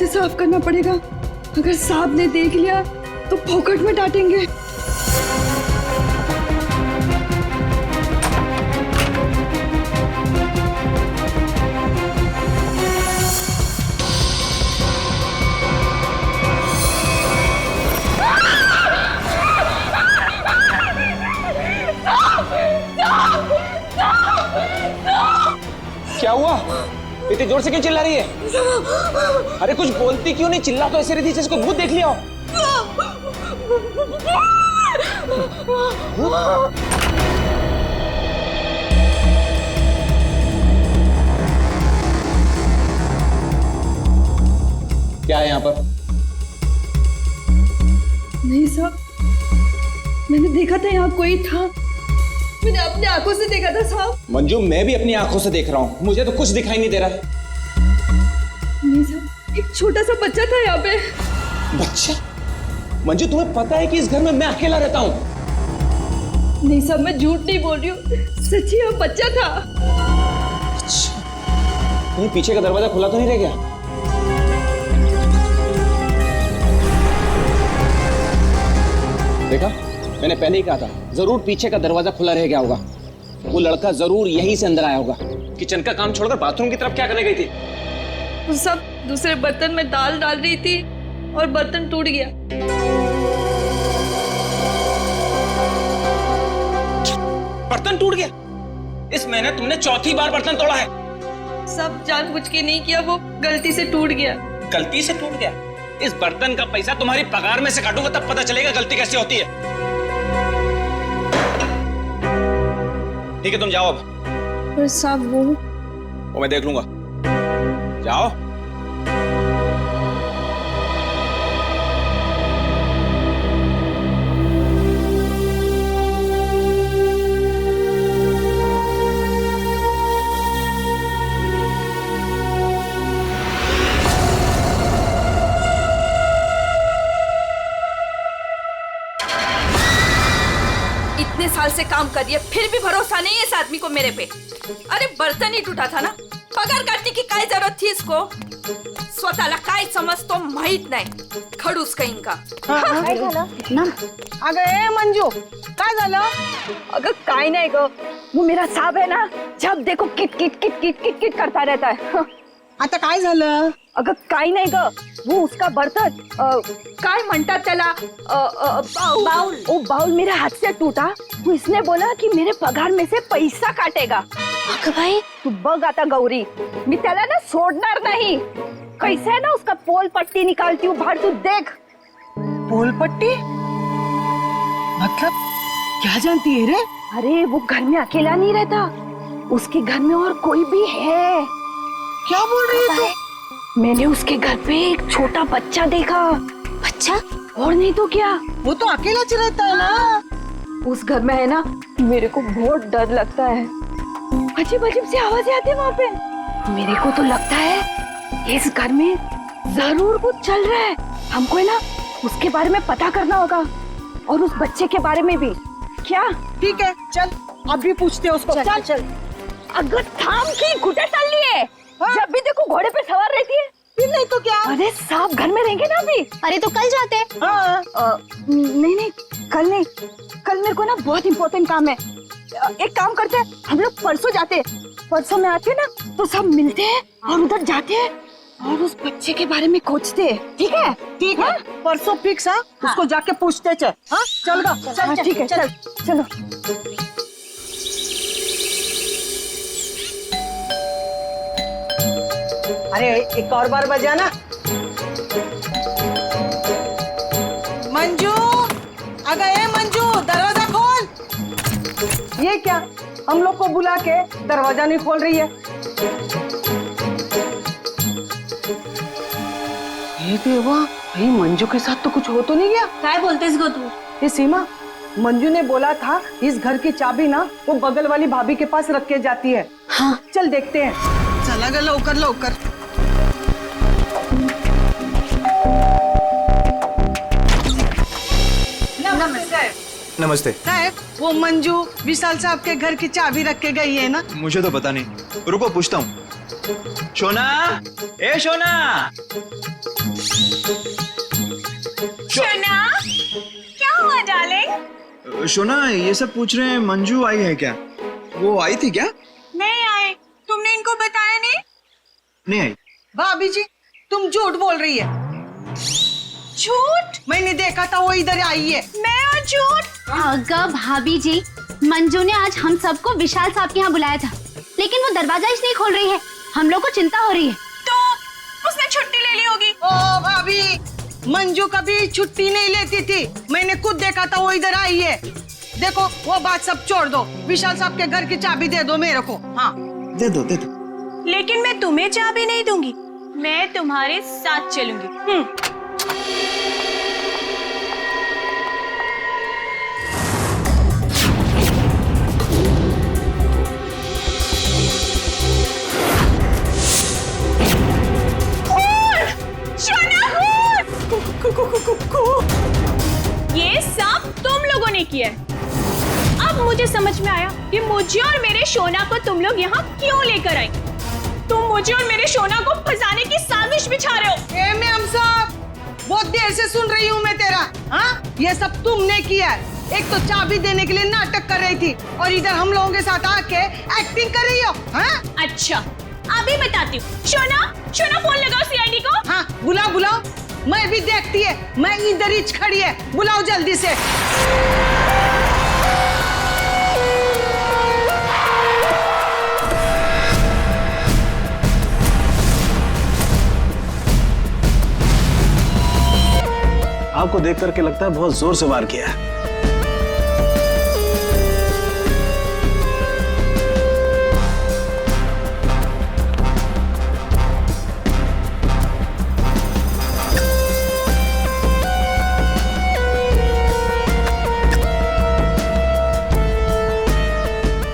से साफ करना पड़ेगा। अगर साहब ने देख लिया तो फोकट में डांटेंगे। क्या हुआ? इतनी जोर से क्यों चिल्ला रही है? अरे कुछ बोलती क्यों नहीं? चिल्ला तो ऐसे रही थी जैसे कोई भूत देख लिया हो। क्या है यहाँ पर? नहीं साहब, मैंने देखा था यहाँ कोई था। मैंने अपने आंखों से देखा था साहब। मंजू, मैं भी अपनी आंखों से देख रहा हूँ, मुझे तो कुछ दिखाई नहीं दे रहा। नहीं साहब, एक छोटा सा बच्चा था यहाँ पे। बच्चा? मंजू, तुम्हें पता है कि इस घर में मैं अकेला रहता हूँ? नहीं साहब, मैं झूठ नहीं बोल रही हूँ, सच्ची यहाँ बच्चा था। अच्छा, कहीं पीछे का दरवाजा खुला तो नहीं रह गया? देखा, मैंने पहले ही कहा था, जरूर पीछे का दरवाजा खुला रह गया होगा। वो लड़का जरूर यहीं से अंदर आया होगा। किचन का काम छोड़कर बाथरूम की तरफ क्या करने गई थी? वो सब दूसरे बर्तन में दाल डाल रही थी और बर्तन टूट गया। बर्तन टूट गया? इस महीने तुमने चौथी बार बर्तन तोड़ा है। सब जानबूझ के नहीं किया, वो गलती से टूट गया। गलती से टूट गया? इस बर्तन का पैसा तुम्हारी पगार में से काटूंगा, तब पता चलेगा गलती कैसे होती है। ठीक है, तुम जाओ अब। पर साहब वो मैं देख लूंगा। जाओ। इतने साल से काम कर रही है, फिर भी भरोसा नहीं है इस आदमी को मेरे पे। अरे बर्तन ही टूटा था ना, पगार काटने की काय जरूरत थी इसको? स्वतःला काय समजतो माहित नाही, खडूस कहीं का। काय झालं? अगं ए मंजू, काय झालं? अगर काय नहीं गो, वो मेरा साहब है ना, जब देखो kit kit kit kit kit kit करता रहता है। आता काय झालं? अगर काय नहीं ग, वो उसका बर्तन काय म्हणतात त्याला, बाउल, वो बाउल मेरे हाथ से टूटा तो इसने बोला कि मेरे पगार में से पैसा काटेगा। अगं भाई, तू बघ आता गौरी, मी त्याला ना सोडणार नहीं। कैसे है ना उसका पोल पट्टी निकालती हूँ बाहर, तू देख। पोल पट्टी? मतलब क्या जानती है रे? अरे वो घर में अकेला नहीं रहता, उसके घर में और कोई भी है। क्या बोल रही है तू? मैंने उसके घर पे एक छोटा बच्चा देखा। बच्चा? और नहीं तो क्या, वो तो अकेला रहता है ना। उस घर में है ना, मेरे को बहुत डर लगता है। अजीब अजीब सी आवाजें आती है वहाँ पे। मेरे को तो लगता है इस घर में जरूर कुछ चल रहा है। हमको है ना उसके बारे में पता करना होगा, और उस बच्चे के बारे में भी। क्या? ठीक है, चल अभी पूछते हैं उसको। चल चल। अगर थाम की कुटे चल लिए, जब भी देखो घोड़े पे सवार रहती है। फिर नहीं तो क्या? अरे साहब घर में रहेंगे ना अभी। अरे तो कल जाते हैं। नहीं नहीं, कल नहीं, कल मेरे को ना बहुत इम्पोर्टेंट काम है। एक काम करते हैं, हम लोग परसों जाते हैं। परसों में आते हैं ना तो सब मिलते हैं और उधर जाते हैं और उस बच्चे के बारे में खोजते हैं। ठीक है? ठीक है, परसों फिक्स है। उसको जाके पूछते चल। हाँ चल गा, चल ठीक है, चल चलो। अरे एक और बार बजाना। मंजू, अगर ए मंजू, दरवाजा खोल। ये क्या, हम लोग को बुला के दरवाजा नहीं खोल रही है? ये देवा, भाई मंजू के साथ तो कुछ हो तो नहीं गया? काय बोलतेस गो तू? ये सीमा, मंजू ने बोला था इस घर की चाबी ना वो बगल वाली भाभी के पास रख के जाती है। हाँ चल देखते हैं। चला गया, लवकर लवकर। नमस्ते। साहब, वो मंजू विशाल साहब के घर की चाबी रख के गई है ना? मुझे तो पता नहीं, रुको पूछता हूँ। शोना, ए शोना। शोना ये सब पूछ रहे हैं मंजू आई है क्या? वो आई थी क्या? नहीं आए। तुमने इनको बताया नहीं? नहीं आई। भाभी जी तुम झूठ बोल रही है। झूठ? मैंने देखा था वो इधर आई है। मैं और झूठ? अगा भाभी जी, मंजू ने आज हम सबको विशाल साहब के यहाँ बुलाया था, लेकिन वो दरवाजा इसलिए खोल रही है, हम लोग को चिंता हो रही है। तो उसने छुट्टी ले ली होगी। ओ भाभी, मंजू कभी छुट्टी नहीं लेती थी, मैंने खुद देखा था वो इधर आई है। देखो वो बात सब छोड़ दो, विशाल साहब के घर की चाबी दे दो मेरे को। हाँ दे दो दे दो। लेकिन मैं तुम्हें चाबी नहीं दूंगी, मैं तुम्हारे साथ चलूंगी। ये सब तुम लोगों ने किया है। अब मुझे समझ में आया कि मुझे और मेरे शोना को तुम लोग यहाँ क्यों लेकर आए। तुम मुझे और मेरे शोना को फंसाने की साजिश बिछा रहे हो। ए मैम साहब, बहुत देर से सुन रही हूँ मैं तेरा। हाँ, ये सब तुमने किया है। एक तो चाबी देने के लिए नाटक कर रही थी और इधर हम लोगों के साथ आके एक्टिंग कर रही हो। हाँ? अच्छा, अभी बताती हूँ। शोना, शोना फोन लगाओ सीआईडी को। हाँ, बुलाओ बुलाओ, मैं भी देखती है। मैं इधर ही खड़ी है, बुलाओ जल्दी से। आपको देख करके लगता है बहुत जोर से वार किया है।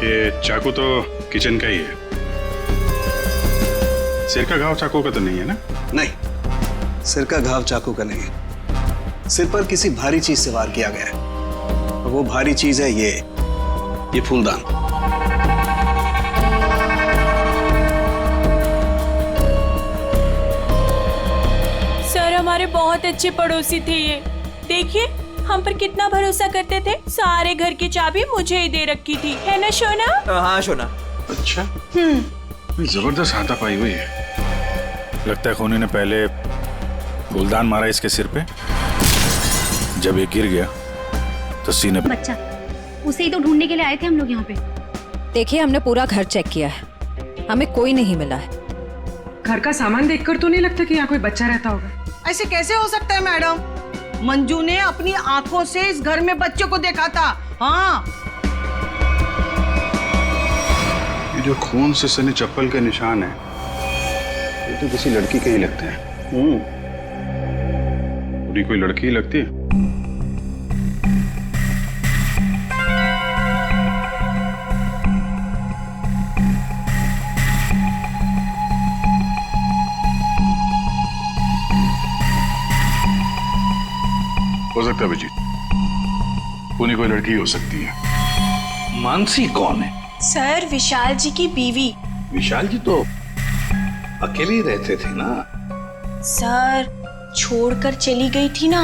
ये चाकू तो किचन का ही है। सिर का घाव चाकू का तो नहीं है ना? नहीं, सिर का घाव चाकू का नहीं है। सिर पर किसी भारी चीज से वार किया गया है और वो भारी चीज है ये फूलदान। सर हमारे बहुत अच्छे पड़ोसी थे ये। देखिए हम पर कितना भरोसा करते थे। सारे घर की चाबी मुझे ही दे रखी थी, है ना शोना? हाँ शोना। अच्छा, जबरदस्त हाथापाई हुई है। लगता है खूनी ने पहले फूलदान मारा इसके सिर पे, जब ये गिर गया तो सीने पे। बच्चा, उसे ही तो ढूंढने के लिए आए थे हम लोग यहाँ पे। देखिए, हमने पूरा घर चेक किया है, हमें कोई नहीं मिला है। घर का सामान देखकर तो नहीं लगता कि यहाँ कोई बच्चा रहता होगा। ऐसे कैसे हो सकता है मैडम? मंजू ने अपनी आंखों से इस घर में बच्चों को देखा था। हाँ, ये जो खून से सने चप्पल के निशान है, ये तो किसी लड़की के ही लगते हैं। पूरी कोई लड़की ही लगती है। हो सकता है अभिजीत, पूरी कोई लड़की हो सकती है। मानसी कौन है? सर विशाल जी की बीवी। विशाल जी तो अकेले ही रहते थे ना? सर छोड़कर चली गई थी ना,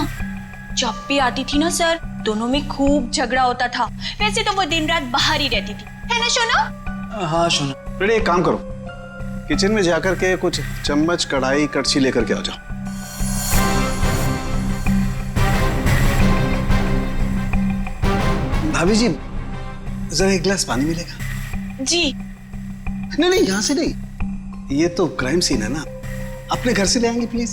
जब भी आती थी ना सर, दोनों में खूब झगड़ा होता था। वैसे तो वो दिन रात बाहर ही रहती थी, है ना शोना? हाँ शोना। बेटे एक काम करो, किचन में जाकर के कुछ चम्मच, कढ़ाई, कड़छी लेकर के आ जाओ। भाभी जी जरा एक गिलास पानी मिलेगा? जी। नहीं नहीं, यहाँ से नहीं, ये तो क्राइम सीन है ना, अपने घर से ले आएंगे प्लीज।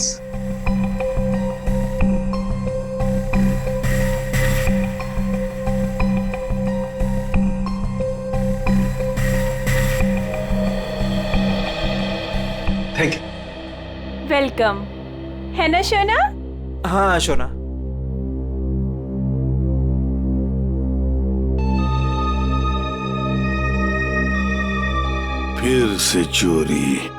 Thank you. वेलकम, है ना शोना? हाँ शोना। फिर से चोरी,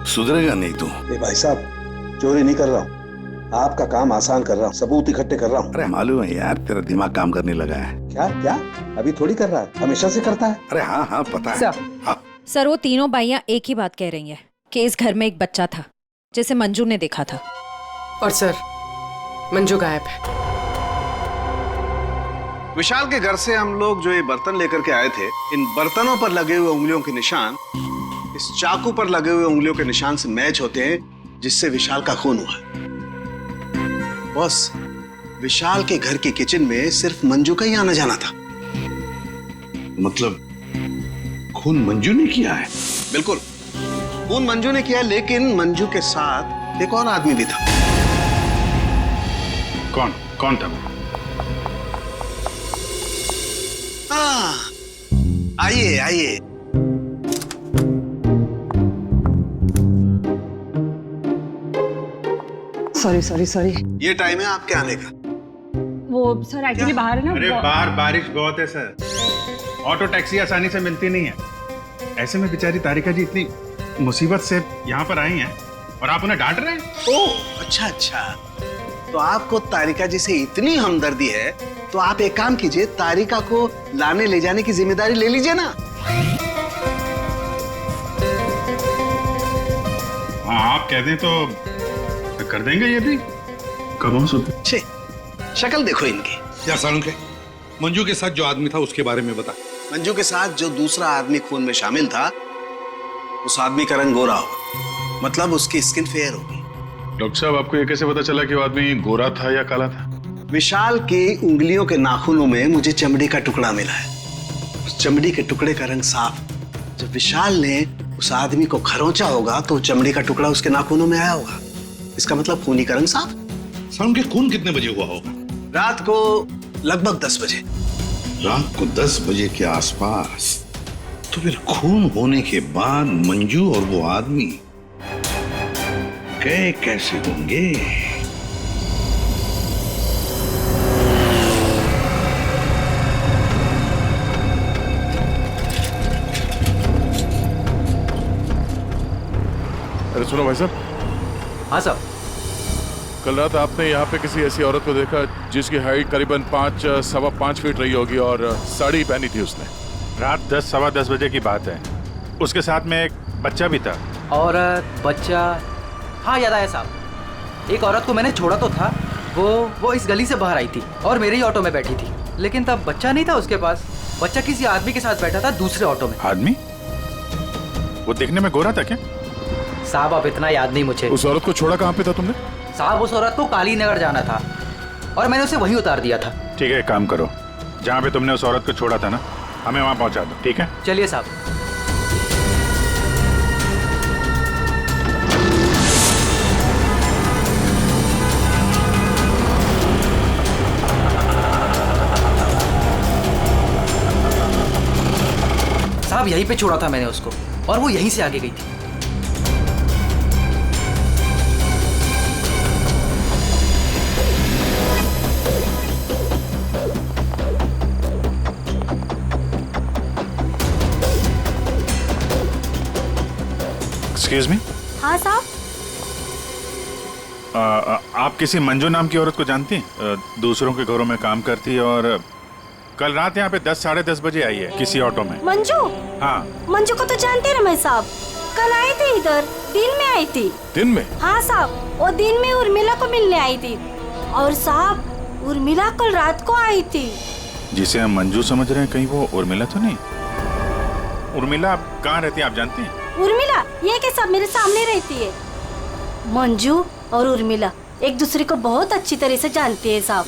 सुधरेगा नहीं तू। भाई साहब, चोरी नहीं कर रहा हूँ, आपका काम आसान कर रहा हूँ, सबूत इकट्ठे कर रहा हूँ। अरे मालूम है यार, तेरा दिमाग काम करने लगा है। क्या क्या? अभी थोड़ी कर रहा है, हमेशा से करता है। अरे हाँ हाँ पता है। हाँ। सर, वो तीनों बाइयां एक ही बात कह रही हैं कि इस घर में एक बच्चा था जिसे मंजू ने देखा था। और सर, मंजू गायब है। विशाल के घर से हम लोग जो ये बर्तन लेकर के आए थे, इन बर्तनों पर लगे हुए उंगलियों के निशान इस चाकू पर लगे हुए उंगलियों के निशान से मैच होते हैं, जिससे विशाल का खून हुआ। बॉस, विशाल के घर के किचन में सिर्फ मंजू का ही आना जाना था। मतलब खून मंजू ने किया है? बिल्कुल, खून मंजू ने किया, लेकिन मंजू के साथ एक और आदमी भी था। कौन कौन था? आइए आइए। सॉरी। ये टाइम है आपके आने का। वो सर एक्चुअली बाहर है ना। अरे बाहर बारिश बहुत है सर, ऑटो टैक्सी आसानी से मिलती नहीं है। ऐसे में बेचारी तारिका जी इतनी मुसीबत से यहाँ पर आई हैं और आप उन्हें डांट रहे हैं। ओह अच्छा, तो आपको तारिका जी से इतनी हमदर्दी है तो आप एक काम कीजिए, तारिका को लाने ले जाने की जिम्मेदारी ले लीजिए ना। हाँ, आप कह दें तो कर देंगे ये भी। कब हो सकते? शक्ल देखो इनकी। क्या सालुंखे, मंजू के साथ जो आदमी था उसके बारे में बता। मंजू के साथ जो दूसरा आदमी खून में शामिल था, उस आदमी का रंग गोरा होगा, मतलब उसकी स्किन फेयर होगी। डॉक्टर साहब, आपको ये कैसे पता चला कि वो आदमी गोरा था या काला था? विशाल की उंगलियों के नाखूनों में मुझे चमड़ी का टुकड़ा मिला है। उस चमड़ी के टुकड़े का रंग साफ। जब विशाल ने उस आदमी को खरोंचा होगा तो चमड़ी का टुकड़ा उसके नाखूनों में आया होगा। इसका मतलब खूनी का रंग साफ। सालुंखे, खून कितने बजे हुआ होगा? रात को लगभग 10 बजे। रात को 10 बजे के आसपास। तो फिर खून होने के बाद मंजू और वो आदमी गए कैसे होंगे? अरे सुनो भाई साहब। हाँ साहब। कल रात आपने यहाँ पे किसी ऐसी औरत को देखा जिसकी हाइट करीबन 5-5.25 फीट रही होगी और साड़ी पहनी थी उसने। रात 10-10:15 बजे की बात है। उसके साथ में एक बच्चा भी था। औरत, बच्चा, हाँ याद आया साहब। एक औरत को मैंने छोड़ा तो था, वो इस गली से बाहर आई थी और मेरे ही ऑटो में बैठी थी, लेकिन तब बच्चा नहीं था उसके पास। बच्चा किसी आदमी के साथ बैठा था दूसरे ऑटो में। आदमी? वो देखने में गोरा था क्या? साहब अब इतना याद नहीं मुझे। उस औरत को छोड़ा कहाँ पे था तुमने? साहब उस औरत को काली नगर जाना था और मैंने उसे वहीं उतार दिया था। ठीक है, एक काम करो, जहाँ पे तुमने उस औरत को छोड़ा था ना, हमें वहाँ पहुँचा दो। ठीक है, चलिए साहब। साहब यहीं पे छोड़ा था मैंने उसको और वो यहीं से आगे गई थी। Excuse me. हाँ साहब। आप किसी मंजू नाम की औरत को जानती हैं? दूसरों के घरों में काम करती है और कल रात यहाँ पे 10-10:30 बजे आई है किसी ऑटो में। मंजू? हाँ। मंजू को तो जानते हैं रमेश साहब, कल आई थी इधर, दिन में आई थी। दिन में? हाँ साहब, वो दिन में उर्मिला को मिलने आई थी और साहब उर्मिला कल रात को आई थी। जिसे हम मंजू समझ रहे हैं, कहीं वो उर्मिला तो नहीं? उर्मिला आप कहाँ रहती है, आप जानती हैं? उर्मिला ये के सब मेरे सामने रहती है। मंजू और उर्मिला एक दूसरे को बहुत अच्छी तरह से जानती है साहब।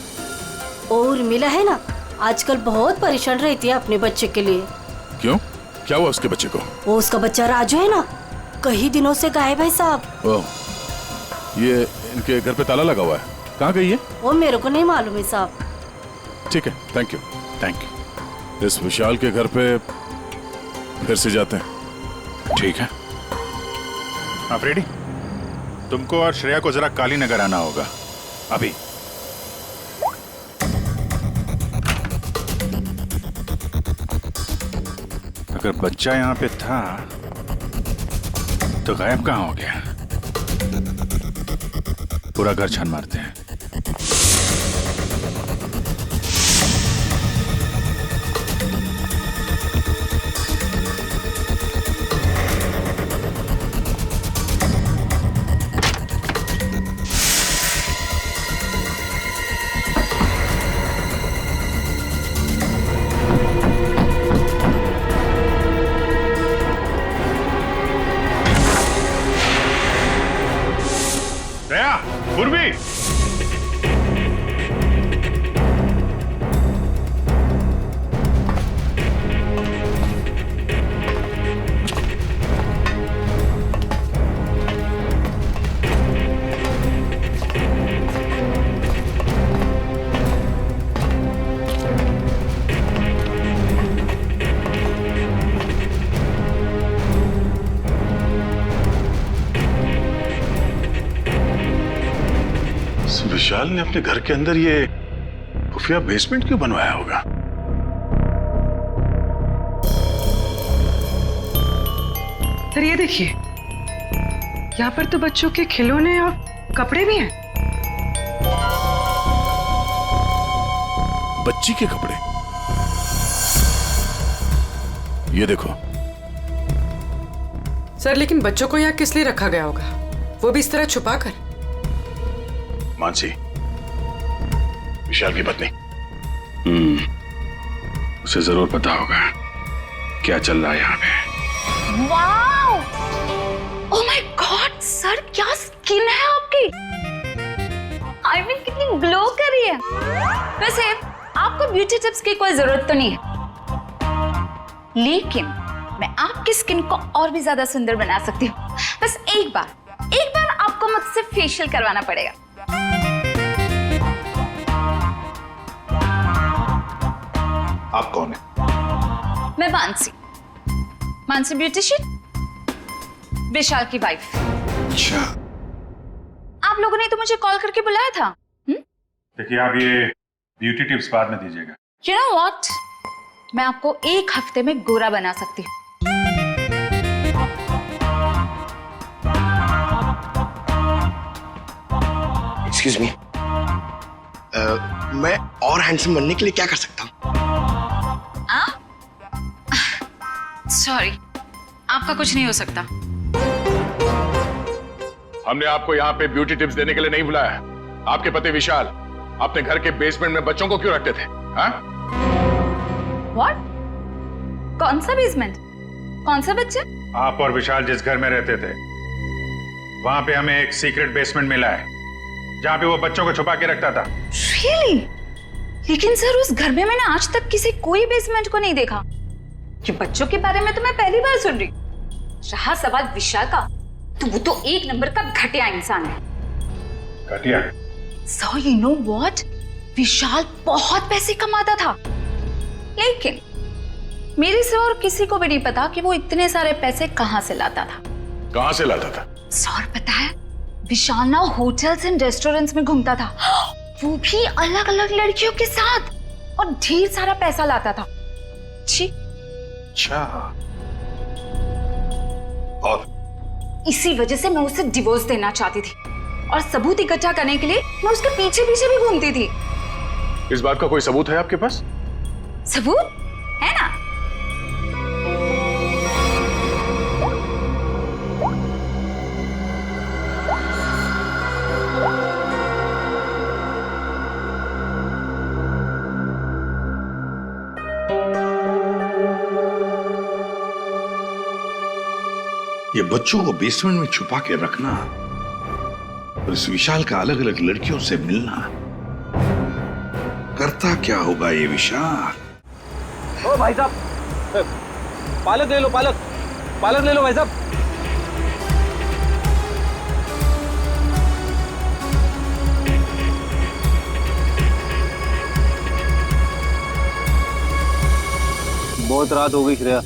और उर्मिला है ना, आजकल बहुत परेशान रहती है अपने बच्चे के लिए। क्यों, क्या हुआ उसके बच्चे को? वो उसका बच्चा राजू है ना, कई दिनों से गायब है साहब। ये इनके घर पे ताला लगा हुआ है, कहाँ गई है? वो मेरे को नहीं मालूम है साहब। ठीक है, थैंक यू। इस विशाल के घर पे फिर से जाते हैं। ठीक है, आप रेडी? तुमको और श्रेया को जरा काली नगर आना होगा अभी। अगर बच्चा यहाँ पे था तो गायब कहाँ हो गया? पूरा घर छान मारते हैं। विशाल ने अपने घर के अंदर ये खुफिया बेसमेंट क्यों बनवाया होगा? सर ये देखिए, यहाँ पर तो बच्चों के खिलौने और कपड़े भी हैं। बच्ची के कपड़े? ये देखो। सर लेकिन बच्चों को यहाँ किस लिए रखा गया होगा, वो भी इस तरह छुपा कर? मानसी, विशाल की पत्नी, उसे जरूर पता होगा क्या चल रहा है यहाँ पे। Wow! Oh my God sir, क्या स्किन है आपकी! आई मीन कितनी ग्लो कर रही है। वैसे आपको ब्यूटी टिप्स की कोई जरूरत तो नहीं है, लेकिन मैं आपकी स्किन को और भी ज्यादा सुंदर बना सकती हूँ। बस एक बार आपको मुझसे फेशियल करवाना पड़ेगा। आप कौन है? मैं मानसी ब्यूटिशियन, विशाल की वाइफ। अच्छा। आप लोगों ने तो मुझे कॉल करके बुलाया था। देखिए, आप ये ब्यूटी टिप्स बाद में दीजिएगा। You know what? मैं आपको एक हफ्ते में गोरा बना सकती हूँ। एक्सक्यूज मी, मैं और हैंडसम बनने के लिए क्या कर सकता हूँ? सॉरी, आपका कुछ नहीं हो सकता। हमने आपको यहाँ पे ब्यूटी टिप्स देने के लिए नहीं बुलाया। आपके पति विशाल अपने घर के बेसमेंट में बच्चों को क्यों रखते थे? हाँ? What? कौन सा बेसमेंट? कौन सा बच्चा? आप और विशाल जिस घर में रहते थे, वहां पे हमें एक सीक्रेट बेसमेंट मिला है, जहां पे वो बच्चों को छुपा के रखता था। Really? लेकिन सर उस घर में मैंने आज तक किसी कोई बेसमेंट को नहीं देखा। ये बच्चों के बारे में तो मैं पहली बार सुन रही। रहा सवाल विशाल का, तो वो तो एक नंबर का घटिया इंसान है। घटिया? So you know what? विशाल बहुत पैसे कमाता था, लेकिन मेरे से और किसी को भी नहीं पता कि वो इतने सारे पैसे कहां से लाता था। कहां से लाता था? सर पता है, विशाल ना होटल्स एंड रेस्टोरेंट्स में घूमता था, वो भी अलग अलग लड़कियों के साथ, और ढेर सारा पैसा लाता था। जी। अच्छा। और इसी वजह से मैं उसे डिवोर्स देना चाहती थी, और सबूत इकट्ठा करने के लिए मैं उसके पीछे पीछे भी घूमती थी। इस बात का कोई सबूत है आपके पास? सबूत है ना? ये बच्चों को बेसमेंट में छुपा के रखना और इस विशाल का अलग अलग लड़कियों से मिलना, करता क्या होगा ये विशाल? ओ भाई साहब, पालक ले लो, पालक ले लो भाई साहब। बहुत रात हो गई श्रेया,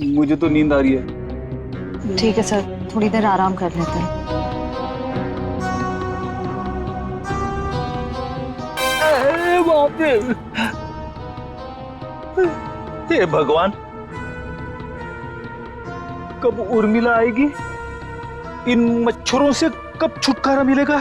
मुझे तो नींद आ रही है। ठीक है सर, थोड़ी देर आराम कर लेते हैं। बाप रे, हे भगवान, कब उर्मिला आएगी? इन मच्छरों से कब छुटकारा मिलेगा?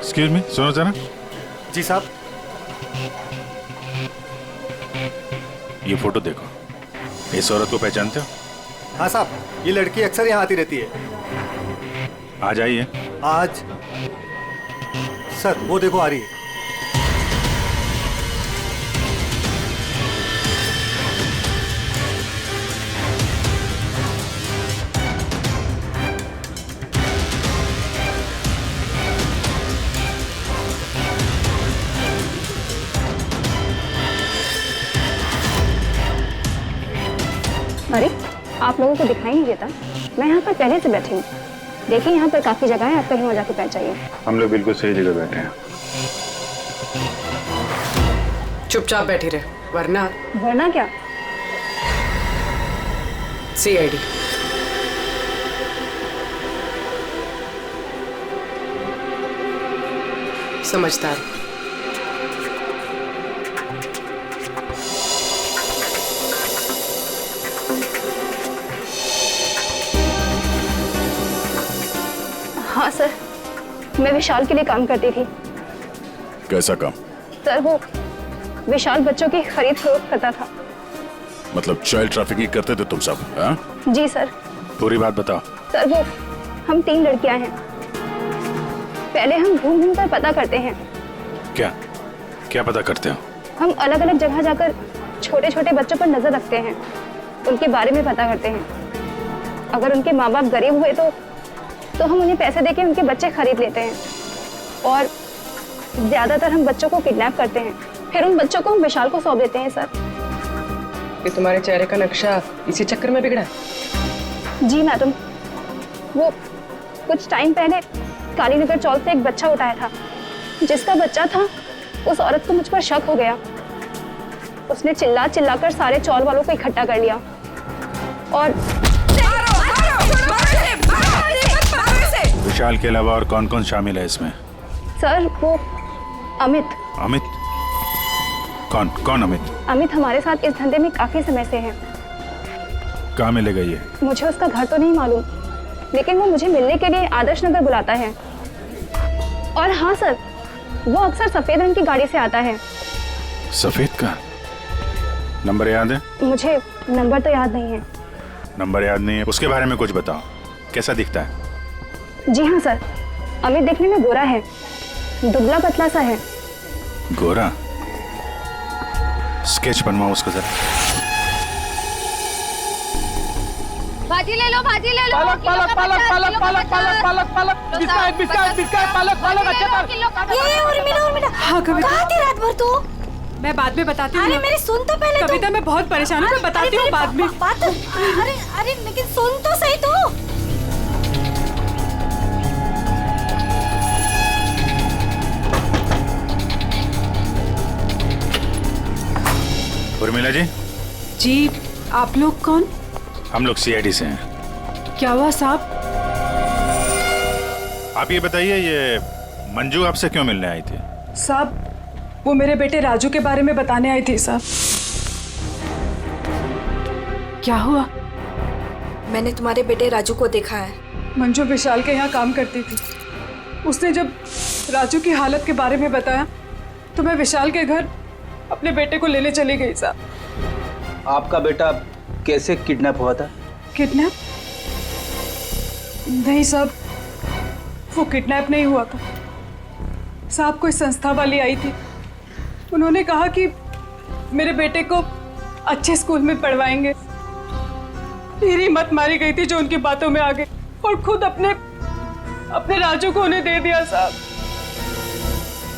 एक्सक्यूज मी, सुनो जरा। जी साहब। ये फोटो देखो, इस औरत को पहचानते हो? हाँ साहब, ये लड़की अक्सर यहाँ आती रहती है। आज आई है? आज सर वो देखो आ रही है। अरे आप लोगों को दिखाई नहीं देता? मैं यहाँ पर पहले से बैठी हूँ। देखिए यहाँ पर काफी जगह है, आप कहीं और जाके बैठ जाइए। हम लोग बिल्कुल सही जगह बैठे हैं। चुपचाप बैठी रहे, वरना वरना क्या? CID। समझदार। हाँ सर, मैं विशाल के लिए काम करती थी। कैसा काम? सर वो विशाल बच्चों की खरीद फरोख्त करता था। मतलब चाइल्ड ट्रैफिकिंग करते थे तुम सब? हाँ? जी सर। पूरी बात बताओ। सर वो हम 3 लड़कियां हैं। पहले हम घूम घूम कर पता करते हैं। क्या क्या पता करते हो? हम अलग अलग जगह जाकर छोटे छोटे बच्चों पर नजर रखते हैं, उनके बारे में पता करते हैं। अगर उनके माँ बाप गरीब हुए तो हम उन्हें पैसे देके उनके बच्चे खरीद लेते हैं, और ज्यादातर हम बच्चों को किडनैप करते हैं, फिर उन बच्चों को हम विशाल को सौंप देते हैं। सर ये तुम्हारे चेहरे का नक्शा इसी चक्कर में बिगड़ा? जी मैडम, वो कुछ टाइम पहले कालीनगर चौक से एक बच्चा उठाया था। जिसका बच्चा था उस औरत को मुझ पर शक हो गया। उसने चिल्ला चिल्लाकर सारे चौल वालों को इकट्ठा कर लिया और विशाल के अलावा और कौन कौन शामिल है इसमें? सर वो अमित। अमित? कौन कौन अमित? अमित हमारे साथ इस धंधे में काफी समय से है। कहाँ मिलेगा ये? मुझे उसका घर तो नहीं मालूम, लेकिन वो मुझे मिलने के लिए आदर्श नगर बुलाता है। और हाँ सर, वो अक्सर सफेद रंग की गाड़ी से आता है। सफेद कार? नंबर याद है? मुझे नंबर तो याद नहीं है। नंबर याद नहीं है? उसके बारे में कुछ बताओ, कैसा दिखता है? जी हाँ सर, अमित देखने में गोरा है, दुबला पतला सा है। गोरा? स्केच बनवाओ उसका जरा। भाजी ले लो, भाजी ले लो। पालक पालक पालक पालक पालक पालक पालक पालक बिस्किट बिस्किट बिस्किट पालक पालक अच्छा था। ये उर्मिला हाँ कविता, कहाँ थी रात भर तू? मैं बाद में बताती हूँ। अरे मेरी सुन तो पहले तू। कविता मैं बहुत परेशान हूँ, मैं बताती हूँ बाद में। बात अरे अरे लेकिन सुन तो सही तू। उर्मिला जी? जी, आप लोग कौन? हम लोग CID से हैं। क्या हुआ साहब? आप ये बताइए, ये मंजू आपसे क्यों मिलने आई थी? साहब वो मेरे बेटे राजू के बारे में बताने आई थी साहब। क्या हुआ? मैंने तुम्हारे बेटे राजू को देखा है। मंजू विशाल के यहाँ काम करती थी। उसने जब राजू की हालत के बारे में बताया तो मैं विशाल के घर अपने बेटे को लेने चली गई साहब। आपका बेटा कैसे किडनैप हुआ था? किडनैप? नहीं साहब, वो किडनैप नहीं हुआ था साहब। कोई संस्था वाली आई थी, उन्होंने कहा कि मेरे बेटे को अच्छे स्कूल में पढ़वाएंगे। मेरी हिम्मत मारी गई थी जो उनकी बातों में आ गई, और खुद अपने राजू को उन्हें दे दिया साहब।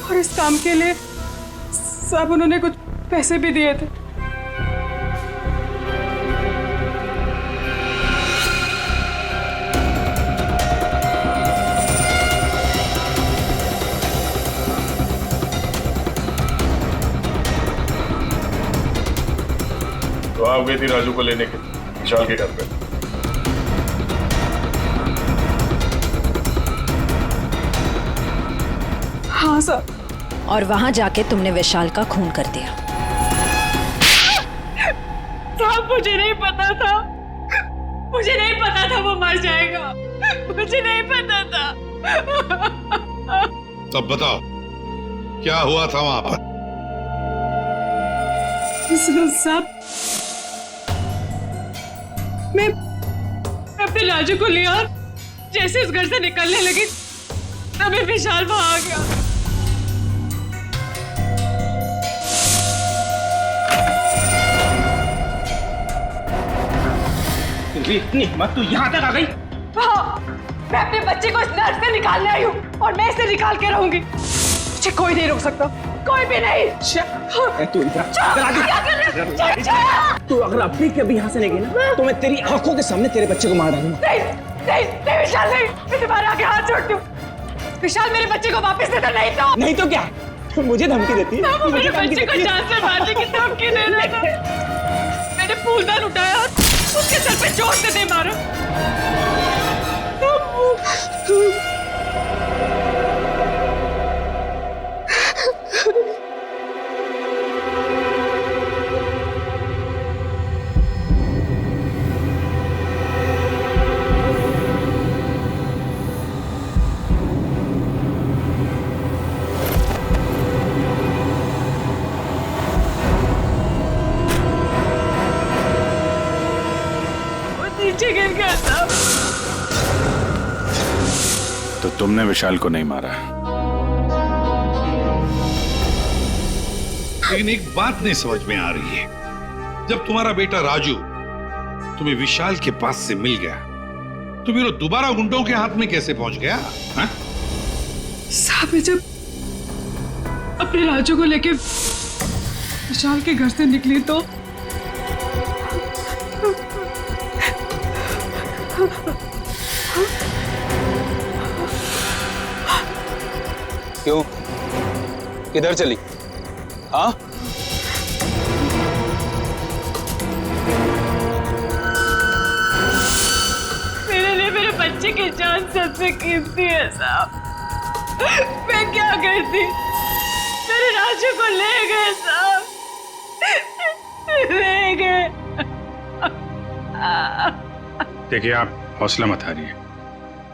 और इस काम के लिए साहब उन्होंने कुछ पैसे भी दिए थे। तो आप गई थी राजू को लेने के विशाल के घर पे? हाँ सर। और वहां जाके तुमने विशाल का खून कर दिया। साहब मुझे नहीं पता था, मुझे नहीं पता था वो मर जाएगा, मुझे नहीं पता था। तब बताओ क्या हुआ था वहां पर? साहब मैं अपने राजू को लिया, और जैसे इस घर से निकलने लगी तभी विशाल वहां आ गया। इतनी हिम्मत तू यहाँ तक आ गई? हाँ, मैं अपने बच्चे को इस नर्क से निकालने आई हूँ, और मैं इसे निकाल के रहूंगी। मुझे कोई नहीं रोक सकता, कोई भी नहीं। तू तू अगर अपनी कभी यहाँ से नहीं गई ना तो मैं तेरी आंखों के सामने तेरे बच्चे को मार डालूंगा। नहीं विशाल नहीं, मैं तुम्हारे आगे हाथ जोड़ती हूँ। विशाल मेरे बच्चे को वापस दे दो, नहीं तो क्या मुझे धमकी देती है? वो मेरे बच्चे को जान से मारने की धमकी दे रहा था। मैंने फूलदान उठाया और उसके सर पे जोर से दे मारा। नीचे गिर गया था। तो तुमने विशाल को नहीं मारा? लेकिन एक बात नहीं समझ में आ रही है, जब तुम्हारा बेटा राजू तुम्हें विशाल के पास से मिल गया तो फिर वो दोबारा गुंडों के हाथ में कैसे पहुंच गया? हाँ? साहब मैं जब अपने राजू को लेके विशाल के घर से निकली तो क्यों? किधर चली? हाँ? मेरे लिए मेरे बच्चे की जान सबसे कीमती है साहब। मैं क्या करती? मेरे राजू को ले गए साहब, ले गए। देखिए, आप हौसला मत हारिए,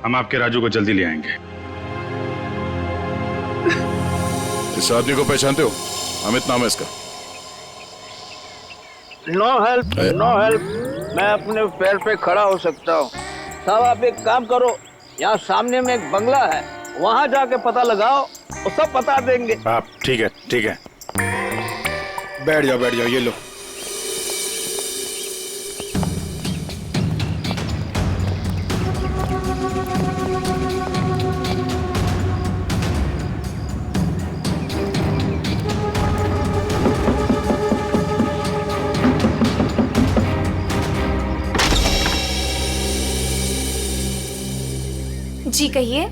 हम आपके राजू को जल्दी ले आएंगे। इस आदमी को पहचानते हो? अमित नाम है इसका। No help, no help. मैं अपने पैर पे खड़ा हो सकता हूँ। साहब आप एक काम करो, यहाँ सामने में एक बंगला है, वहाँ जाके पता लगाओ, वो सब बता देंगे। आप ठीक है, ठीक है। बैठ जाओ, बैठ जाओ, ये लो। जी कहिए।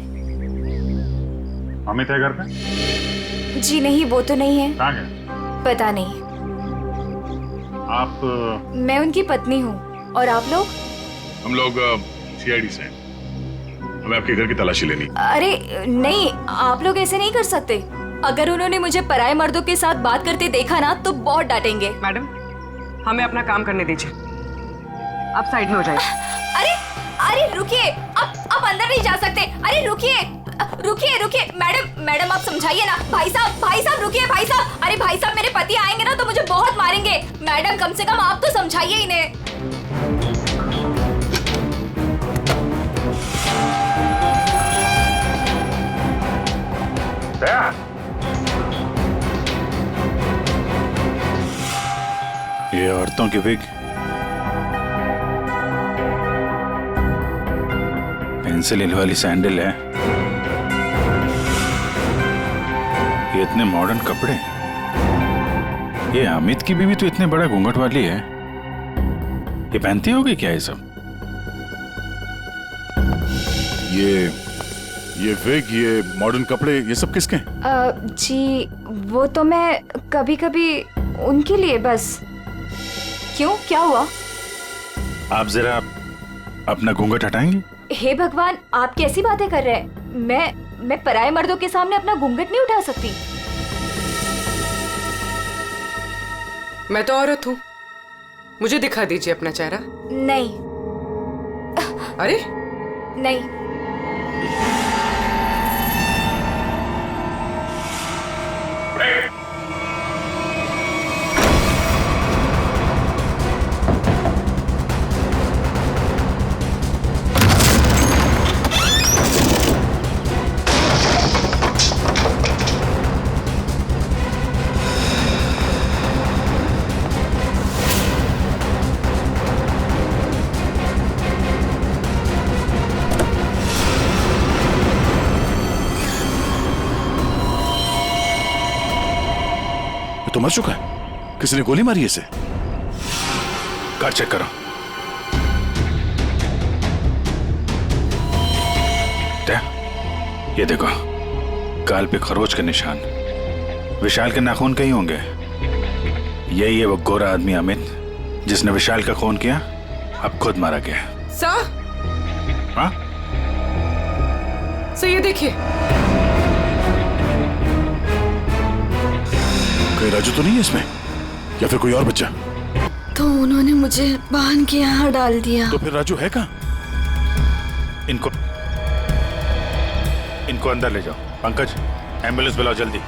अमित है घर पे? जी नहीं, वो तो नहीं है। कहाँ गया? पता नहीं। आप? मैं उनकी पत्नी हूँ। और आप लोग? हम लोग सीआईडी से हैं। हमें आपके घर की तलाशी लेनी। अरे नहीं, आप लोग ऐसे नहीं कर सकते। अगर उन्होंने मुझे पराये मर्दों के साथ बात करते देखा ना तो बहुत डांटेंगे। मैडम हमें अपना काम करने दीजिए, आप साइड में हो जाइए। अरे अरे रुकिए, आप अंदर नहीं जा सकते। अरे रुकिए रुकिए रुकिए, मैडम आप समझाइए ना। भाई साहब रुकिए भाई साहब। अरे भाई साहब, मेरे पति आएंगे ना तो मुझे बहुत मारेंगे। मैडम कम से कम आप तो समझाइए इन्हें। ये औरतों की विग, पेंसिल हिल वाली सैंडल है, ये इतने मॉडर्न कपड़े। ये अमित की बीवी तो इतने बड़ा घूंघट वाली है, ये पहनती होगी क्या ये सब? ये विग, ये मॉडर्न कपड़े, ये सब किसके हैं? जी वो तो मैं कभी कभी उनके लिए बस। क्यों, क्या हुआ? आप जरा अपना घूंघट हटाएंगी? हे भगवान, आप कैसी बातें कर रहे हैं? मैं पराये मर्दों के सामने अपना घूंघट नहीं उठा सकती। मैं तो औरत हूँ, मुझे दिखा दीजिए अपना चेहरा। नहीं। अरे नहीं। तो मर चुका है, किसी ने गोली मारी इसे। कार चेक करो। ये देखो, गाल पे खरोच के निशान, विशाल के नाखून कहीं होंगे। यही है वो गोरा आदमी अमित जिसने विशाल का खून किया, अब खुद मारा गया। सर, हाँ सर ये देखिए। कोई राजू तो नहीं है इसमें, या फिर कोई और बच्चा? तो उन्होंने मुझे बांध के यहाँ डाल दिया। तो फिर राजू है कहाँ? इनको अंदर ले जाओ। पंकज, एम्बुलेंस बुलाओ जल्दी।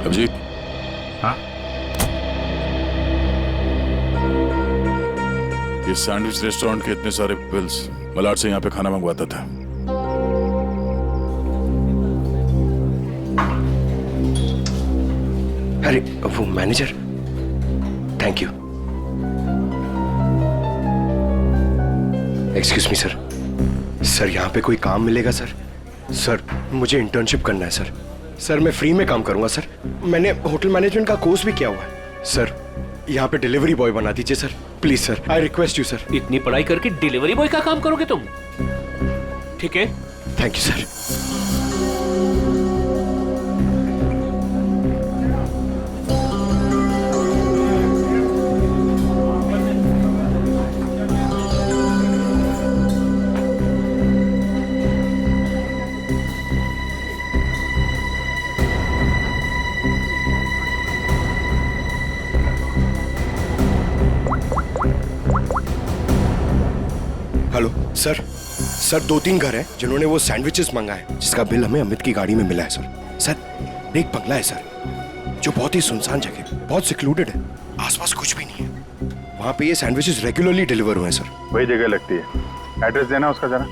अभिजीत। हाँ, ये सैंडविच रेस्टोरेंट के इतने सारे बिल्स मलाड से यहाँ पे खाना मंगवाता था। अरे वो manager, thank you. Excuse me sir, sir यहाँ पे कोई काम मिलेगा सर? सर मुझे इंटर्नशिप करना है सर। सर मैं फ्री में काम करूंगा सर, मैंने होटल मैनेजमेंट का कोर्स भी किया हुआ है सर। यहाँ पे डिलीवरी बॉय बना दीजिए sir, please sir, I request you sir. इतनी पढ़ाई करके डिलीवरी बॉय का काम करोगे तुम? ठीक है, thank you sir. Hello sir, sir 2-3 घर हैं जिन्होंने वो सैंडविचेस मंगाए जिसका बिल हमें अमित की गाड़ी में मिला है सर। सर एक बंगला है सर जो बहुत ही सुनसान जगह, बहुत सिक्लूडेड है, आसपास कुछ भी नहीं है। वहाँ पे ये सैंडविचेस रेगुलरली डिलीवर हुए हैं सर। वही जगह लगती है, एड्रेस देना उसका जरा।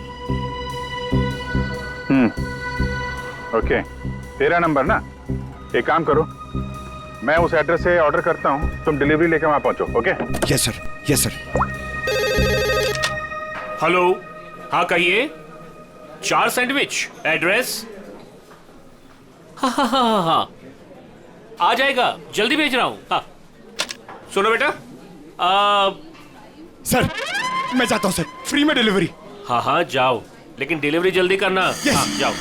ओके, 13 नंबर ना। एक काम करो, मैं उस एड्रेस से ऑर्डर करता हूँ, तुम डिलीवरी लेके वहाँ पहुँचो। Okay? Yes sir, yes sir. Hello, हाँ कहिए। 4 सैंडविच, एड्रेस? हाँ, आ जाएगा, जल्दी भेज रहा हूँ। हाँ सुनो बेटा, सर मैं जाता हूँ सर, फ्री में डिलीवरी। हाँ जाओ, लेकिन डिलीवरी जल्दी करना। yes. हाँ जाओ।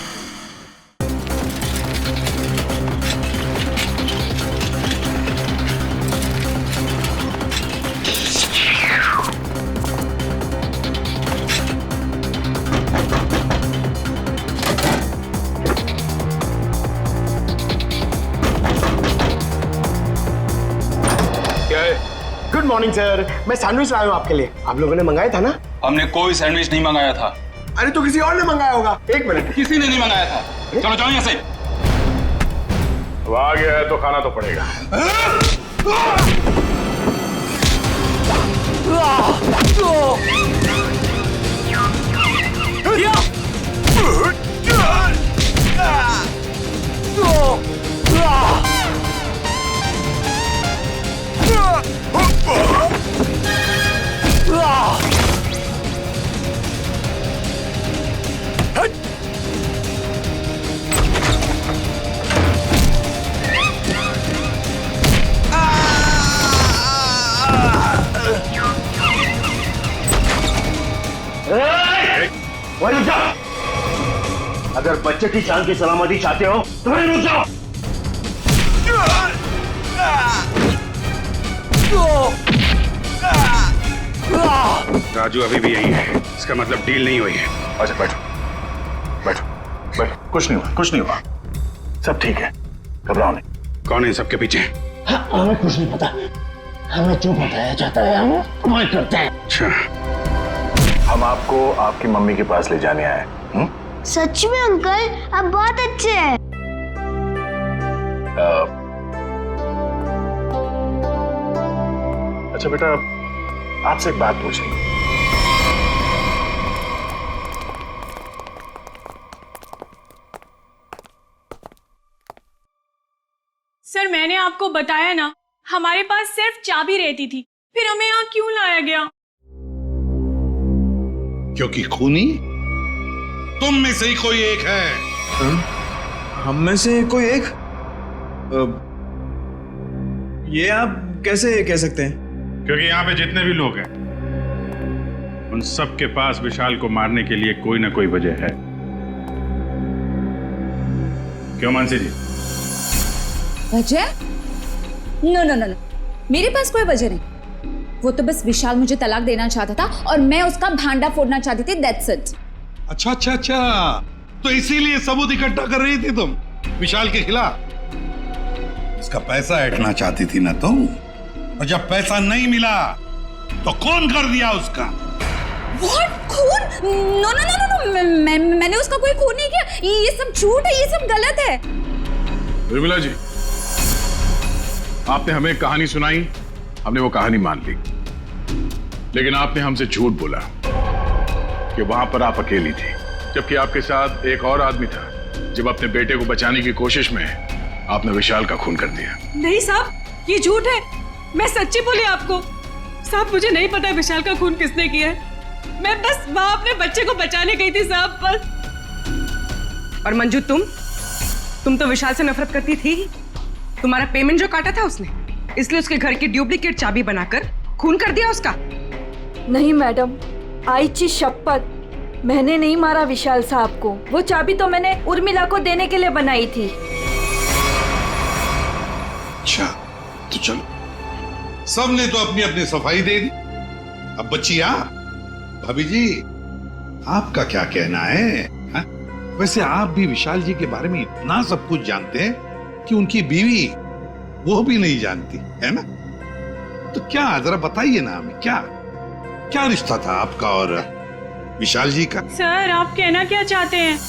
गुड मॉर्निंग सर, मैं सैंडविच लाया हूँ आपके लिए। आप लोगों ने मंगाया था ना? हमने कोई सैंडविच नहीं मंगाया था। अरे तो किसी और ने मंगाया होगा। एक मिनट, किसी ने नहीं मंगाया था। चलो जाओ यहाँ से। अब आ गया है तो खाना तो पड़ेगा। रुक जाओ। अगर बच्चे की जान की सलामती चाहते हो तो वहीं रुक जाओ। राजू अभी भी यही है, इसका मतलब डील नहीं हुई है। अच्छा बैठो बैठो बैठो, कुछ नहीं हुआ, कुछ नहीं हुआ, सब ठीक है, घबराओ नहीं। कौन है सबके पीछे? हमें कुछ नहीं पता, हमें जो बताया जाता है हम वही करते हैं। अच्छा, हम आपको आपकी मम्मी के पास ले जाने आए। सच में अंकल, आप बहुत अच्छे हैं। अच्छा बेटा, आपसे एक बात पूछनी। सर मैंने आपको बताया ना, हमारे पास सिर्फ चाबी रहती थी, फिर हमें यहाँ क्यों लाया गया? क्योंकि खूनी तुम में से ही कोई एक है। हम में से कोई एक? ये आप कैसे कह सकते हैं? क्योंकि यहाँ पे जितने भी लोग हैं उन सब के पास विशाल को मारने के लिए कोई ना कोई वजह है। क्यों मानसी जी? वजह? नो नो नो नो, मेरे पास कोई वजह नहीं। वो तो बस विशाल मुझे तलाक देना चाहता था और मैं उसका भांडा फोड़ना चाहती थी, दैट्स इट। अच्छा अच्छा अच्छा, तो इसीलिए सबूत इकट्ठा कर रही थी तुम विशाल के खिलाफ? उसका पैसा ऐंठना चाहती थी ना तुम, और जब पैसा नहीं मिला तो खून कर दिया उसका। What? खून? नो नो नो नो, मैंने उसका कोई खून नहीं किया। ये सब झूठ है, ये सब गलत है। उर्मिला जी, आपने हमें कहानी सुनाई, हमने वो कहानी मान ली, लेकिन आपने हमसे झूठ बोला कि वहां पर आप अकेली थी, जबकि आपके साथ एक और आदमी था। जब अपने बेटे को बचाने की कोशिश में आपने विशाल का खून कर दिया। नहीं साहब, ये झूठ है, मैं सच्ची बोली आपको। साहब मुझे नहीं पता विशाल का खून किसने किया है, मैं बस वहां अपने बच्चे को बचाने गई थी साहब, बस। और मंजू तुम तो विशाल से नफरत करती थी। तुम्हारा पेमेंट जो काटा था उसने, इसलिए उसके घर की डुप्लीकेट चाबी बनाकर खून कर दिया उसका। नहीं मैडम, आईची शपथ, मैंने नहीं मारा विशाल साहब को। वो चाबी तो मैंने उर्मिला को देने के लिए बनाई थी। अच्छा तो चलो, सबने तो अपनी अपनी सफाई दे दी। अब बच्ची भाभी जी, आपका क्या कहना है? हा? वैसे आप भी विशाल जी के बारे में इतना सब कुछ जानते हैं कि उनकी बीवी वो भी नहीं जानती है ना? तो क्या जरा बताइए ना हमें, क्या रिश्ता था आपका और विशाल जी का? सर आप कहना क्या चाहते हैं?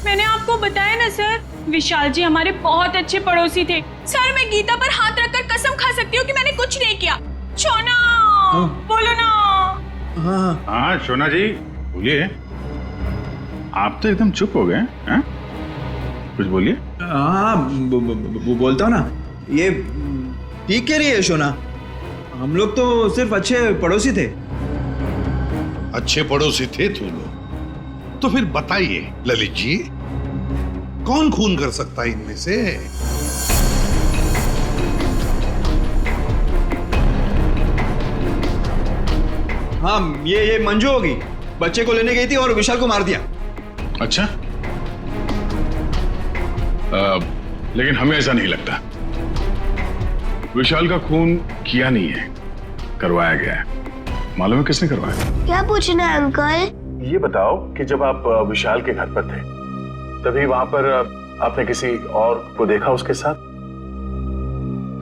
मैंने आपको बताया ना सर, विशाल जी हमारे बहुत अच्छे पड़ोसी थे। सर मैं गीता पर हाथ रखकर कसम खा सकती हूँ कि मैंने कुछ नहीं किया। शोना, बोलो ना। हाँ शोना जी बोलिए। आप तो एकदम चुप हो गए हैं, कुछ बोलिए। हाँ बोलता हूँ ना। ये ठीक कह रही है शोना, हम लोग तो सिर्फ अच्छे पड़ोसी थे। अच्छे पड़ोसी थे तुम लोग? तो फिर बताइए ललित जी, कौन खून कर सकता है इनमें से? हाँ ये मंजू होगी, बच्चे को लेने गई थी और विशाल को मार दिया। अच्छा, लेकिन हमें ऐसा नहीं लगता। विशाल का खून किया नहीं है, करवाया गया है। मालूम है किसने करवाया? क्या पूछना है अंकल? ये बताओ कि जब आप विशाल के घर पर थे तभी वहां पर आपने किसी और को देखा उसके साथ?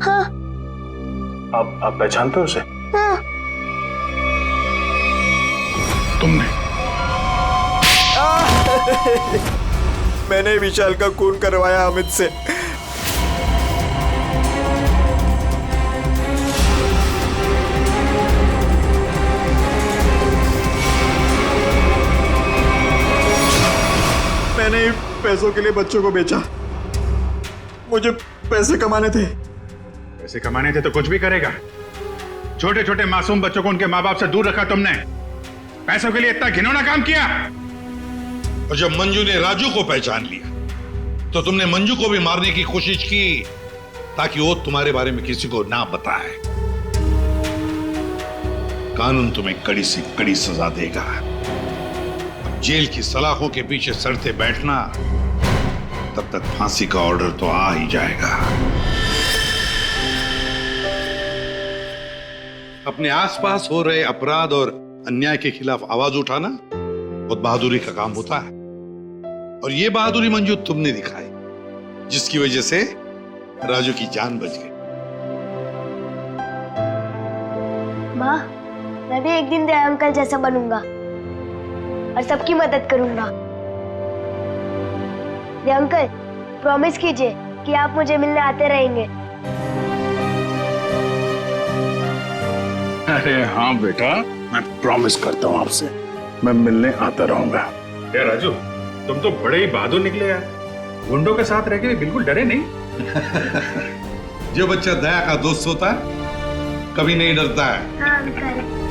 हाँ। आप पहचानते हो उसे? हाँ। तुमने? मैंने विशाल का खून करवाया अमित से। मैंने पैसों के लिए बच्चों को बेचा। मुझे पैसे कमाने थे। पैसे कमाने थे तो कुछ भी करेगा। छोटे छोटे मासूम बच्चों को उनके माँ बाप से दूर रखा तुमने। पैसों के लिए इतना घिनौना काम किया। और जब मंजू ने राजू को पहचान लिया तो तुमने मंजू को भी मारने की कोशिश की ताकि वो तुम्हारे बारे में किसी को ना बताए। कानून तुम्हें कड़ी से कड़ी सजा देगा। जेल की सलाखों के पीछे सड़ते बैठना, तब तक फांसी का ऑर्डर तो आ ही जाएगा। अपने आसपास हो रहे अपराध और अन्याय के खिलाफ आवाज उठाना बहुत बहादुरी का काम होता है, और ये बहादुरी मंजू तुमने दिखाई, जिसकी वजह से राजू की जान बच गई। माँ, मैं भी एक दिन दया अंकल जैसा बनूंगा और सबकी मदद करूंगा। दया अंकल, प्रॉमिस कीजिए कि आप मुझे मिलने आते रहेंगे। अरे हाँ बेटा, मैं प्रॉमिस करता हूँ आपसे, मैं मिलने आता रहूंगा। क्या राजू, तुम तो बड़े ही बहादुर निकले यार। गुंडों के साथ रह के बिल्कुल डरे नहीं। जो बच्चा दया का दोस्त होता है कभी नहीं डरता है। हाँ अंकल।